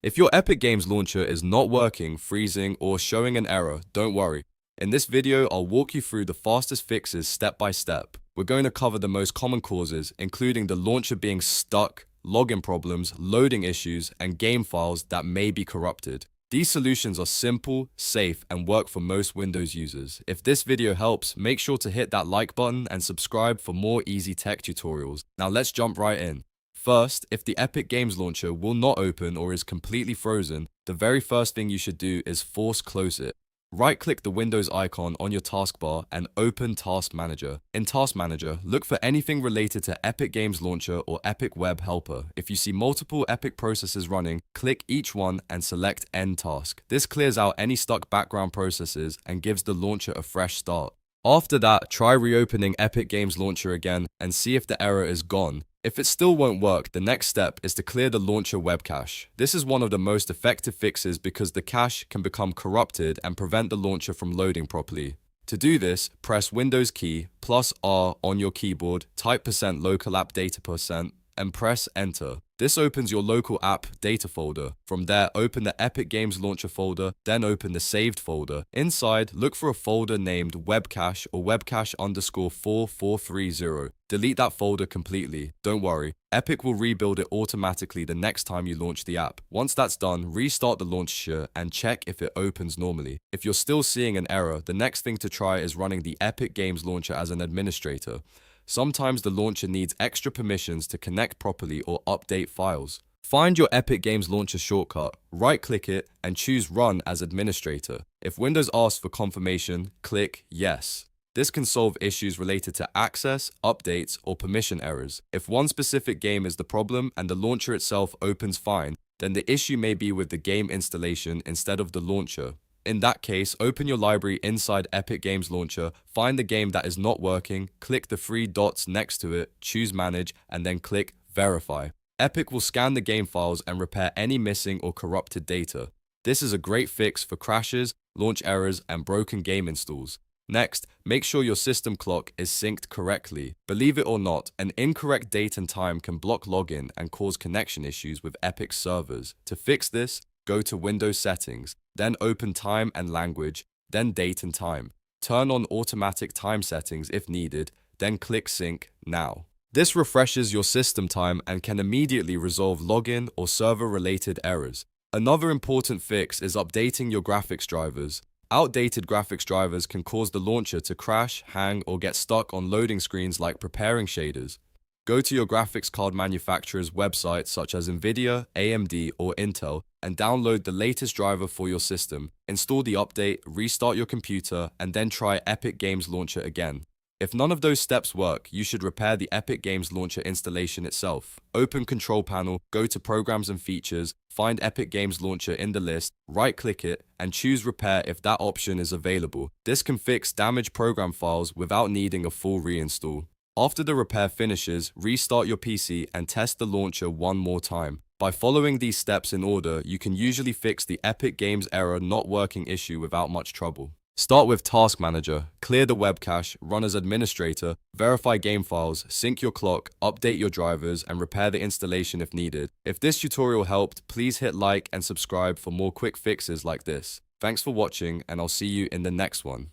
If your Epic Games launcher is not working, freezing, or showing an error, don't worry. In this video, I'll walk you through the fastest fixes step by step. We're going to cover the most common causes, including the launcher being stuck, login problems, loading issues, and game files that may be corrupted. These solutions are simple, safe, and work for most Windows users. If this video helps, make sure to hit that like button and subscribe for more easy tech tutorials. Now let's jump right in. First, if the Epic Games Launcher will not open or is completely frozen, the very first thing you should do is force close it. Right-click the Windows icon on your taskbar and open Task Manager. In Task Manager, look for anything related to Epic Games Launcher or Epic Web Helper. If you see multiple Epic processes running, click each one and select End Task. This clears out any stuck background processes and gives the launcher a fresh start. After that, try reopening Epic Games Launcher again and see if the error is gone. If it still won't work, the next step is to clear the launcher web cache. This is one of the most effective fixes because the cache can become corrupted and prevent the launcher from loading properly. To do this, press Windows key +R on your keyboard, type %local app data %, and press Enter. This opens your local app data folder. From there, open the Epic Games Launcher folder, then open the saved folder. Inside, look for a folder named webcache or webcache_4430. Delete that folder completely. Don't worry, Epic will rebuild it automatically the next time you launch the app. Once that's done, restart the launcher and check if it opens normally. If you're still seeing an error, the next thing to try is running the Epic Games Launcher as an administrator. Sometimes the launcher needs extra permissions to connect properly or update files. Find your Epic Games Launcher shortcut, right-click it, and choose Run as Administrator. If Windows asks for confirmation, click Yes. This can solve issues related to access, updates, or permission errors. If one specific game is the problem and the launcher itself opens fine, then the issue may be with the game installation instead of the launcher. In that case, open your library inside Epic Games Launcher, find the game that is not working, click the three dots next to it, choose Manage, and then click Verify. Epic will scan the game files and repair any missing or corrupted data. This is a great fix for crashes, launch errors, and broken game installs. Next, make sure your system clock is synced correctly. Believe it or not, an incorrect date and time can block login and cause connection issues with Epic's servers. To fix this, go to Windows Settings, then open Time and Language, then Date and Time. Turn on automatic time settings if needed, then click Sync Now. This refreshes your system time and can immediately resolve login or server-related errors. Another important fix is updating your graphics drivers. Outdated graphics drivers can cause the launcher to crash, hang, or get stuck on loading screens like preparing shaders. Go to your graphics card manufacturer's website such as Nvidia, AMD, or Intel and download the latest driver for your system. Install the update, restart your computer, and then try Epic Games Launcher again. If none of those steps work, you should repair the Epic Games Launcher installation itself. Open Control Panel, go to Programs and Features, find Epic Games Launcher in the list, right-click it, and choose Repair if that option is available. This can fix damaged program files without needing a full reinstall. After the repair finishes, restart your PC and test the launcher one more time. By following these steps in order, you can usually fix the Epic Games error not working issue without much trouble. Start with Task Manager, clear the web cache, run as administrator, verify game files, sync your clock, update your drivers, and repair the installation if needed. If this tutorial helped, please hit like and subscribe for more quick fixes like this. Thanks for watching, and I'll see you in the next one.